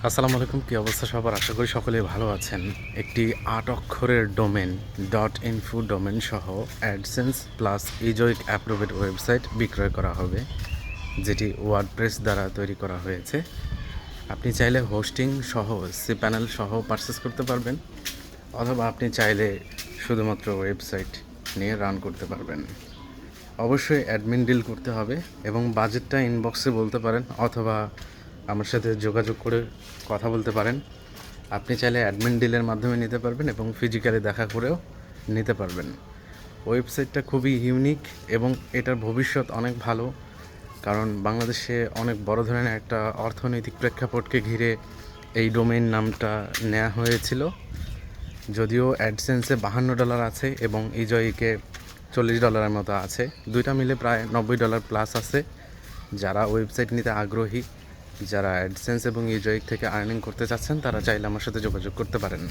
আসসালামু আলাইকুম, কী অবস্থা সবার? আশা করি সকলেই ভালো আছেন। একটি ৮ অক্ষরের ডোমেন .info ডোমেন সহ অ্যাডসেন্স প্লাস ইজোইক অ্যাপ্রুভেড ওয়েবসাইট বিক্রয় করা হবে, যেটি ওয়ার্ডপ্রেস দ্বারা তৈরি করা হয়েছে। আপনি চাইলে হোস্টিং সহ প্যানেল সহ পারচেস করতে পারবেন, অথবা আপনি চাইলে শুধুমাত্র ওয়েবসাইট নিয়ে রান করতে পারবেন। অবশ্যই অ্যাডমিন ডিল করতে হবে এবং বাজেটটা ইনবক্সে বলতে পারেন, অথবা আমার সাথে যোগাযোগ করে কথা বলতে পারেন। আপনি চাইলে অ্যাডমিন ডিলের মাধ্যমে নিতে পারবেন এবং ফিজিক্যালি দেখা করেও নিতে পারবেন। ওয়েবসাইটটা খুবই ইউনিক এবং এটার ভবিষ্যৎ অনেক ভালো, কারণ বাংলাদেশে অনেক বড় ধরনের একটা অর্থনৈতিক প্রেক্ষাপটকে ঘিরে এই ডোমেইন নামটা নেওয়া হয়েছিল। যদিও অ্যাডসেন্সে $52 আছে এবং ইজয়কে $40 মতো আছে, দুইটা মিলে প্রায় $90 প্লাস আছে। যারা ওয়েবসাইট নিতে আগ্রহী, যারা অ্যাডসেন্স এবং ইজয়িক থেকে আর্নিং করতে চাচ্ছেন, তারা চাইলে আমার সাথে যোগাযোগ করতে পারেন।